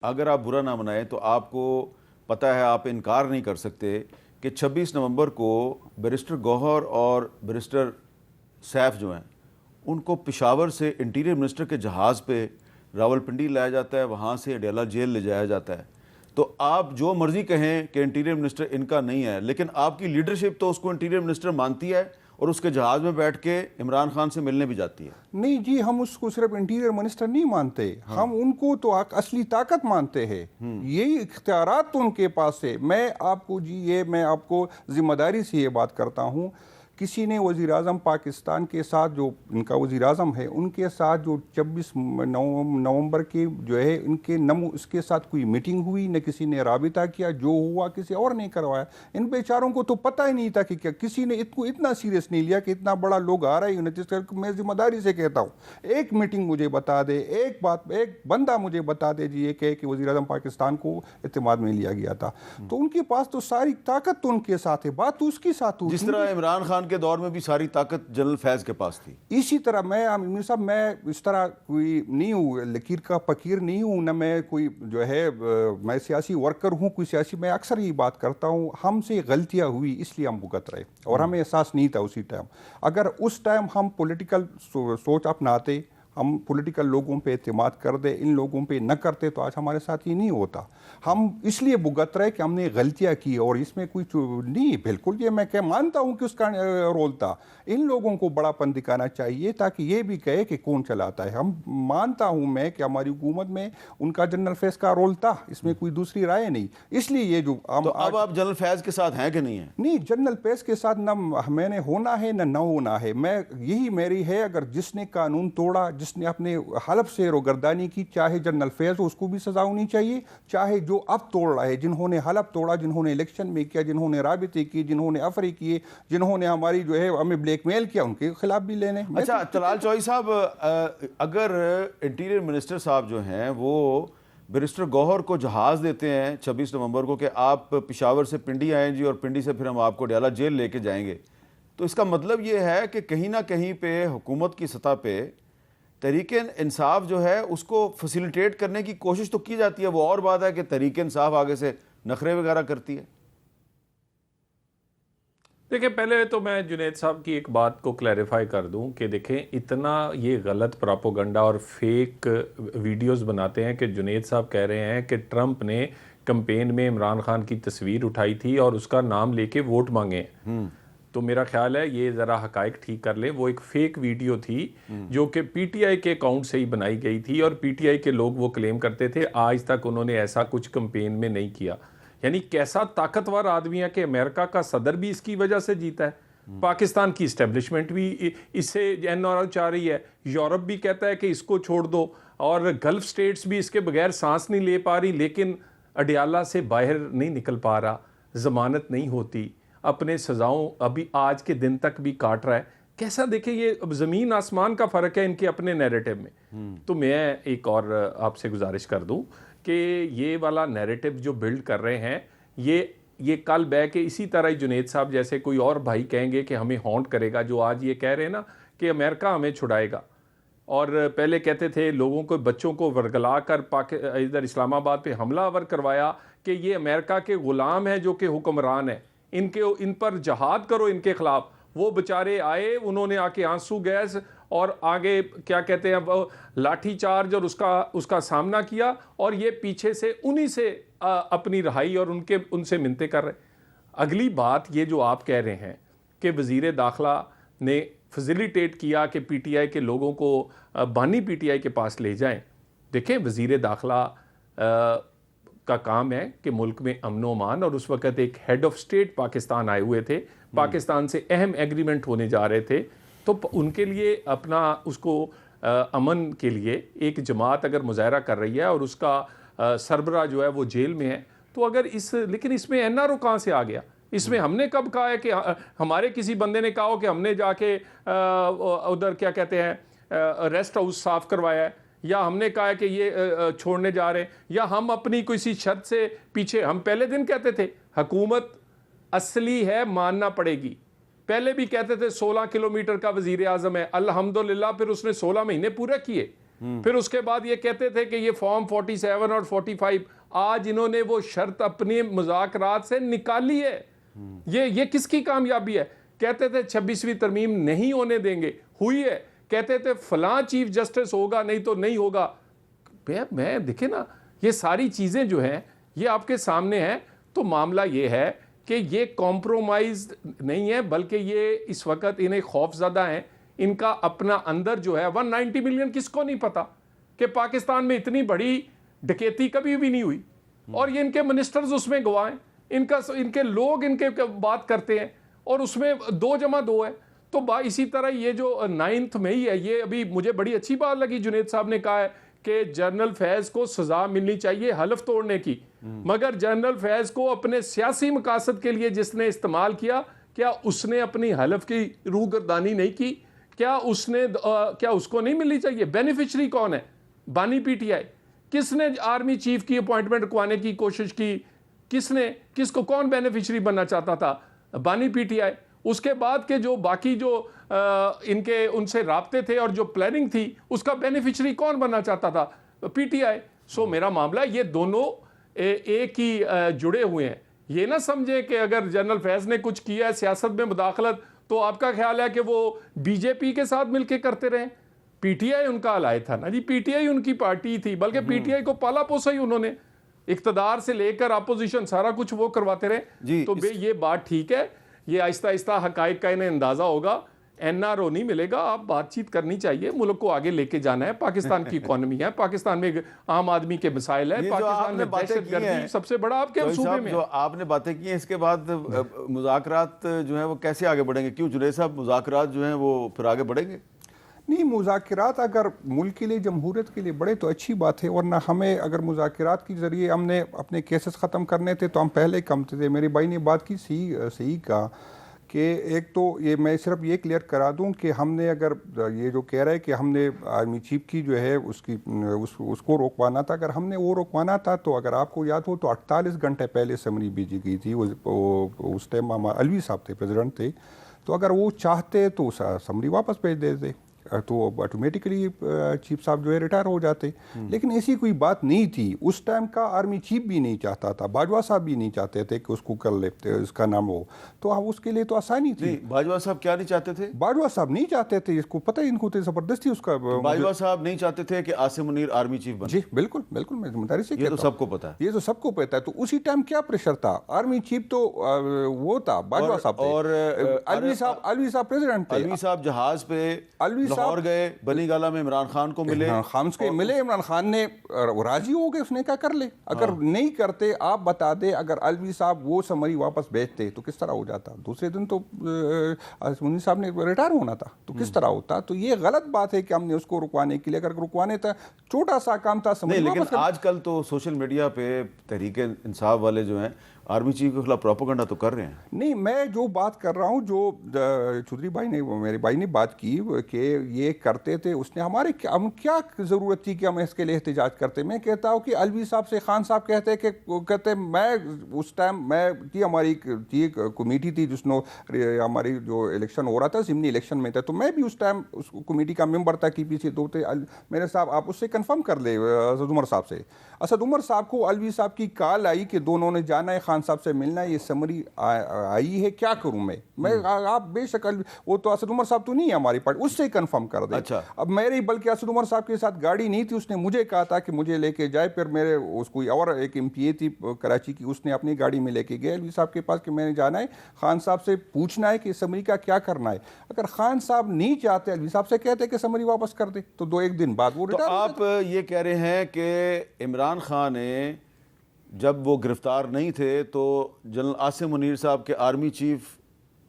अगर आप बुरा ना मनाएं तो आपको पता है, आप इनकार नहीं कर सकते कि 26 नवंबर को बैरिस्टर गौहर और बैरिस्टर सैफ जो हैं उनको पेशावर से इंटीरियर मिनिस्टर के जहाज़ पे रावलपिंडी लाया जाता है, वहाँ से अडयाला जेल ले जाया जाता है। तो आप जो मर्ज़ी कहें कि इंटीरियर मिनिस्टर इनका नहीं है, लेकिन आपकी लीडरशिप तो उसको इंटीरियर मिनिस्टर मानती है और उसके जहाज़ में बैठ के इमरान खान से मिलने भी जाती है। नहीं जी, हम उसको सिर्फ इंटीरियर मिनिस्टर नहीं मानते। हाँ। हम उनको तो असली ताकत मानते हैं। यही इख्तियारात तो उनके पास है। मैं आपको जी, ये मैं आपको जिम्मेदारी से ये बात करता हूँ, किसी ने वज़ीर आज़म पाकिस्तान के साथ, जो इनका वज़ीर आज़म है, उनके साथ जो 26 नवंबर के जो है इनके इसके साथ कोई मीटिंग हुई, न किसी ने राबिता किया, जो हुआ किसी और ने करवाया। इन बेचारों को तो पता ही नहीं था कि क्या, किसी ने इसको इतना सीरियस नहीं लिया कि इतना बड़ा लोग आ रहे हैं। जिस मैं जिम्मेदारी से कहता हूँ, एक मीटिंग मुझे बता दे, एक बंदा मुझे बता दे जी, ये कहे कि वज़ीर आज़म पाकिस्तान को इत्तेमाद में लिया गया था। तो उनके पास तो सारी ताकत तो उनके साथ है, बात तो उसकी साथ हो। जिस तरह इमरान खान के दौर में भी सारी ताकत जनरल फैज के पास थी, इसी तरह मैं इस तरह कोई नहीं हूँ, लकीर का फकीर नहीं हूँ, न मैं कोई जो है मैं सियासी वर्कर हूँ, कोई सियासी। मैं अक्सर ये बात करता हूँ, हमसे गलतियाँ हुई इसलिए हम भुगत रहे और हमें एहसास नहीं था उसी टाइम। अगर उस टाइम हम पॉलिटिकल सोच अपनाते, हम पॉलिटिकल लोगों पे एतमाद कर दे, इन लोगों पे न करते, तो आज हमारे साथ ये नहीं होता। हम इसलिए भुगत रहे कि हमने गलतियां की और इसमें कोई नहीं, बिल्कुल ये मैं क्या मानता हूं कि उसका रोल था। इन लोगों को बड़ापन दिखाना चाहिए ताकि ये भी कहे कि कौन चलाता है। हम मानता हूं मैं कि हमारी हुकूमत में उनका जनरल फैज का रोल था, इसमें कोई दूसरी राय नहीं। इसलिए ये जो तो अब आप जनरल फैज के साथ हैं कि नहीं है? नहीं, जनरल फैज के साथ न मैंने होना है न होना है। मैं यही मेरी है, अगर जिसने कानून तोड़ा, जिसने अपने हलफ से रोगर्दानी की, चाहे जनरल फैज हो, उसको भी सजा होनी चाहिए, चाहे जो अब तोड़ रहा है, जिन्होंने हलफ तोड़ा, जिन्होंने इलेक्शन में किया, जिन्होंने राबिते की, जिन्होंने अफरी किए, जिन्होंने हमारी जो है हमें ब्लैकमेल किया, उनके खिलाफ भी लेने। अच्छा तलाल चौधरी साहब, अगर इंटीरियर मिनिस्टर साहब जो हैं वो बैरिस्टर गौहर को जहाज़ देते हैं 26 नवंबर को कि आप पेशावर से पिंडी आएँ जी और पिंडी से फिर हम आपको अडयाला जेल लेके जाएंगे, तो इसका मतलब ये है कि कहीं ना कहीं पे हुकूमत की सतह पे तहरीक इंसाफ जो है उसको फैसिलिटेट करने की कोशिश तो की जाती है। वो और बात है कि तहरीक इंसाफ आगे से नखरे वगैरह करती है। देखिए, पहले तो मैं जुनैद साहब की एक बात को क्लैरिफाई कर दूं कि देखें, इतना ये गलत प्रोपोगंडा और फेक वीडियोस बनाते हैं कि जुनैद साहब कह रहे हैं कि ट्रंप ने कैंपेन में इमरान खान की तस्वीर उठाई थी और उसका नाम लेके वोट मांगे। तो मेरा ख्याल है ये ज़रा हकाइक ठीक कर लें। वो एक फेक वीडियो थी जो कि पीटीआई के अकाउंट से ही बनाई गई थी और पीटीआई के लोग वो क्लेम करते थे। आज तक उन्होंने ऐसा कुछ कैंपेन में नहीं किया। यानी कैसा ताकतवर आदमी है कि अमेरिका का सदर भी इसकी वजह से जीता है, पाकिस्तान की इस्टेब्लिशमेंट भी इससे एनआरओ चाह रही है, यूरोप भी कहता है कि इसको छोड़ दो और गल्फ स्टेट्स भी इसके बगैर सांस नहीं ले पा रही, लेकिन अडयाला से बाहर नहीं निकल पा रहा, ज़मानत नहीं होती, अपने सजाओं अभी आज के दिन तक भी काट रहा है। कैसा देखें, ये अब ज़मीन आसमान का फ़र्क है इनके अपने नैरेटिव में। तो मैं एक और आपसे गुजारिश कर दूं कि ये वाला नैरेटिव जो बिल्ड कर रहे हैं, ये कल बह के इसी तरह ही जुनैद साहब जैसे कोई और भाई कहेंगे कि हमें हॉन्ट करेगा, जो आज ये कह रहे हैं ना कि अमेरिका हमें छुड़ाएगा। और पहले कहते थे लोगों को, बच्चों को वर्गला कर इधर इस्लामाबाद पे हमलावर करवाया कि ये अमेरिका के ग़ुलाम है जो कि हुक्मरान है, इन पर जहाद करो इनके खिलाफ। वो बेचारे आए, उन्होंने आके आंसू गैस और आगे क्या कहते हैं वो लाठी चार्ज और उसका सामना किया, और ये पीछे से उन्हीं से अपनी रहाई और उनसे मिन्नतें कर रहे। अगली बात ये जो आप कह रहे हैं कि वज़ीर दाखिला ने फैसिलिटेट किया कि पीटीआई के लोगों को बानी पीटीआई के पास ले जाएं। देखें, वज़ीर दाखिला का काम है कि मुल्क में अमन व अमान, और उस वक़्त एक हेड ऑफ स्टेट पाकिस्तान आए हुए थे, पाकिस्तान से अहम एग्रीमेंट होने जा रहे थे, तो उनके लिए अपना उसको अमन के लिए एक जमात अगर मुजाहरा कर रही है और उसका सरबरा जो है वो जेल में है, तो अगर लेकिन इसमें एनआरओ कहाँ से आ गया? इसमें हमने कब कहा है कि हमारे किसी बंदे ने कहा हो कि हमने जाके उधर क्या कहते हैं रेस्ट हाउस साफ करवाया है, या हमने कहा है कि ये छोड़ने जा रहे हैं, या हम अपनी किसी शर्त से पीछे। हम पहले दिन कहते थे हुकूमत असली है, मानना पड़ेगी। पहले भी कहते थे 16 किलोमीटर का वजीर आजम है, अल्हम्दुलिल्लाह फिर उसने 16 महीने पूरे किए। फिर उसके बाद ये कहते थे कि ये फॉर्म 47 और 45, आज इन्होंने वो शर्त अपनी मुज़ाकरात से निकाली है। ये किसकी कामयाबी है? कहते थे 26वीं तरमीम नहीं होने देंगे, हुई है। कहते थे फलां चीफ जस्टिस होगा, नहीं तो नहीं होगा। मैं देखे ना, ये सारी चीज़ें जो हैं ये आपके सामने हैं। तो मामला ये है कि ये कॉम्प्रोमाइज नहीं है, बल्कि ये इस वक्त इन्हें खौफज़दा हैं। इनका अपना अंदर जो है 190 मिलियन, किसको नहीं पता कि पाकिस्तान में इतनी बड़ी डकैती कभी भी नहीं हुई, और ये इनके मिनिस्टर्स उसमें गवाह हैं, इनके लोग इनके बात करते हैं, और उसमें 2 जमा 2 है। तो इसी तरह ये जो 9 मई है, ये अभी मुझे बड़ी अच्छी बात लगी, जुनैद साहब ने कहा है कि जनरल फैज़ को सजा मिलनी चाहिए हलफ तोड़ने की, मगर जनरल फैज़ को अपने सियासी मकासद के लिए जिसने इस्तेमाल किया, क्या उसने अपनी हलफ की रूहगर्दानी नहीं की? क्या उसको नहीं मिलनी चाहिए? बेनिफिशरी कौन है? बानी पीटीआई। किसने आर्मी चीफ की अपॉइंटमेंट रखवाने की कोशिश की? किसको कौन बेनिफिशरी बनना चाहता था? बानी पीटीआई। उसके बाद के जो बाकी जो इनके उनसे राब्ते थे और जो प्लानिंग थी, उसका बेनिफिशरी कौन बनना चाहता था? पीटीआई। सो मेरा मामला, ये दोनों एक ही जुड़े हुए हैं। ये ना समझे कि अगर जनरल फैज़ ने कुछ किया है सियासत में मुदाखलत, तो आपका ख्याल है कि वो बीजेपी के साथ मिलकर करते रहे? पीटीआई उनका अलाय था ना जी, पीटीआई उनकी पार्टी थी, बल्कि पीटीआई को पाला पोसा ही उन्होंने, इक्तदार से लेकर अपोजिशन सारा कुछ वो करवाते रहे। तो ये बात ठीक है, ये आहिस्ता आहिस्ता हकायक का इन्हें अंदाजा होगा। एनआरओ नहीं मिलेगा, आप बातचीत करनी चाहिए, मुल्क को आगे लेके जाना है। पाकिस्तान की इकॉनमी है, पाकिस्तान में आम आदमी के मसाइल है, पाकिस्तान में दहशतगर्दी सबसे बड़ा आपके सूबे में। जो आपने बातें की हैं, इसके बाद मुज़ाकरात जो है वो कैसे आगे बढ़ेंगे? क्यों जुनैद साहब, मुज़ाकरात जो हैं वो फिर आगे बढ़ेंगे? नहीं, मुज़ाकरात अगर मुल्क के लिए, जमहूरियत के लिए बढ़े तो अच्छी बात है, वरना हमें अगर मुज़ाकरात के ज़रिए हमने अपने केसेस ख़त्म करने थे तो हम पहले कम थे। मेरे भाई ने बात की सही का कि एक तो ये मैं सिर्फ ये क्लियर करा दूं कि हमने अगर ये जो कह रहा है कि हमने आर्मी चीफ की जो है उसको रोकवाना था, अगर हमने वो रोकवाना था तो अगर आपको याद हो तो 48 घंटे पहले समरी भेजी गई थी। उस टाइम अलवी साहब थे, प्रेसिडेंट थे, तो अगर वो चाहते तो समरी वापस भेज देते तो ऑटोमेटिकली चीफ साहब जो है रिटायर हो जाते। लेकिन ऐसी कोई बात नहीं थी। उस टाइम का आर्मी चीफ भी नहीं चाहता था, बाजवा साहब भी नहीं चाहते थे कि उसको कर लेते इसका नाम हो, तो उसके लिए तो आसानी थी। बाजवा साहब क्या नहीं चाहते थे? बाजवा साहब नहीं चाहते थे, इसको पता है, इनको तो जबरदस्ती उसका। बाजवा साहब नहीं चाहते थे कि आसिम मुनीर आर्मी चीफ बने? जी बिल्कुल बिल्कुल, मैं जिम्मेदारी से ये तो सबको पता है, ये तो सबको पता है। तो उसी टाइम क्या प्रेशर था? आर्मी चीफ तो वो था, बाजवा साहब थे, और अलवी साहब प्रेसिडेंट थे। अलवी साहब जहाज पे लाहौर गए, बनीगाला में इमरान खान को मिले, इमरान खान ने राजी हो गए, उसने क्या कर ले। अगर नहीं करते, आप बता दे, अगर अलवी साहब वो समरी वापस भेजते तो किस तरह हो जाता? दूसरे दिन तो मुनीर साहब ने रिटायर होना था, तो किस तरह होता? तो ये गलत बात है कि हमने उसको रुकवाने के लिए, अगर रुकवाने था, छोटा सा काम था समरी। लेकिन आजकल तो सोशल मीडिया पे तहरीक इंसाफ वाले जो हैं आर्मी चीफ के खिलाफ प्रोपेगेंडा तो कर रहे हैं। नहीं, मैं जो बात कर रहा हूँ, जो चौधरी भाई ने, मेरे भाई ने बात की कि ये करते थे, उसने हमारे क्या ज़रूरत थी कि हम इसके लिए एहतजाज करते? मैं कहता हूँ कि अलवी साहब से खान साहब कहते मैं उस टाइम हमारी कमेटी थी जिसने हमारी जो इलेक्शन हो रहा था, ज़िमनी इलेक्शन में था, तो मैं भी उस टाइम उस कमेटी का मेंबर था, कि पीछे दो थे मेरे साहब, आप उससे कंफर्म कर ले असद उमर साहब से। असद उमर साहब को अलवी साहब की कॉल आई कि दोनों ने जाना है, खान साहब से मिलना है, ये समरी आई है, क्या करूं मैं आप बेशक वो तो असद उमर साहब तो नहीं है हमारी पार्टी, उससे कंफर्म कर दे। अच्छा। अब मेरी, बल्कि असद उमर साहब के साथ गाड़ी नहीं थी, उसने मुझे कहा था कि मुझे लेके जाए, फिर मेरे उसको और एक MPA थी कराची की, उसने अपनी गाड़ी में लेके गए अलवी साहब के पास कि मैंने जाना है, खान साहब से पूछना है कि समरी का क्या करना है। अगर खान साहब नहीं चाहते, अलवी साहब से कहते कि समरी वापस कर दे, तो 2-1 दिन बाद वो रिटायर। आप ये कह रहे हैं कि इमरान खान ने जब वो गिरफ्तार नहीं थे तो जनरल आसिम मुनीर साहब के आर्मी चीफ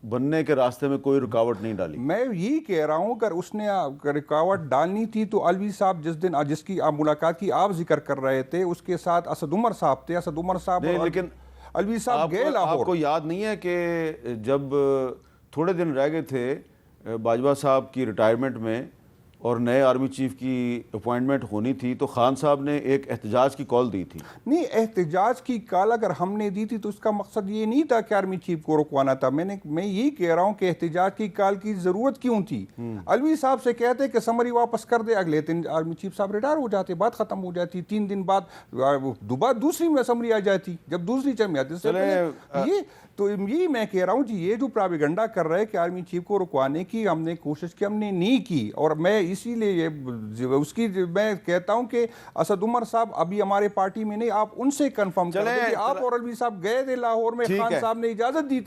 बनने के रास्ते में कोई रुकावट नहीं डाली? मैं यही कह रहा हूँ, अगर उसने रुकावट डालनी थी तो अलवी साहब जिसकी आप मुलाकात की आप जिक्र कर रहे थे, उसके साथ असद उमर साहब थे। असद उमर साहब लेकिन अलवी साहब गए लाहौर। आपको याद नहीं है कि जब थोड़े दिन रह गए थे बाजवा साहब की रिटायरमेंट में, और नए आर्मी चीफ की अपॉइंटमेंट होनी थी, तो खान साहब ने एक एहतजाज की कॉल दी थी। नहीं, एहतजाज की कॉल अगर हमने दी थी तो उसका मकसद ये नहीं था कि आर्मी चीफ को रुकवाना था। मैं यही कह रहा हूँ कि एहतजाज की कॉल की ज़रूरत क्यों थी। अलवी साहब से कहते कि समरी वापस कर दे, अगले दिन आर्मी चीफ साहब रिटायर हो जाते, बात ख़त्म हो जाती। 3 दिन बाद दोबारा दूसरी में समरी आ जाती, जब दूसरी चल में आती। ये तो यही मैं कह रहा हूँ जी, ये जो प्रोपेगेंडा कर रहे हैं कि आर्मी चीफ को रुकवाने की हमने कोशिश की, हमने नहीं की। और मैं इसीलिए उसकी मैं कहता हूं कि असद उमर साहब अभी हमारे पार्टी में नहीं, आप उनसे कंफर्म करें। आप और अलवी साहब गए थे लाहौर में, खान साहब ने इजाजत दी थी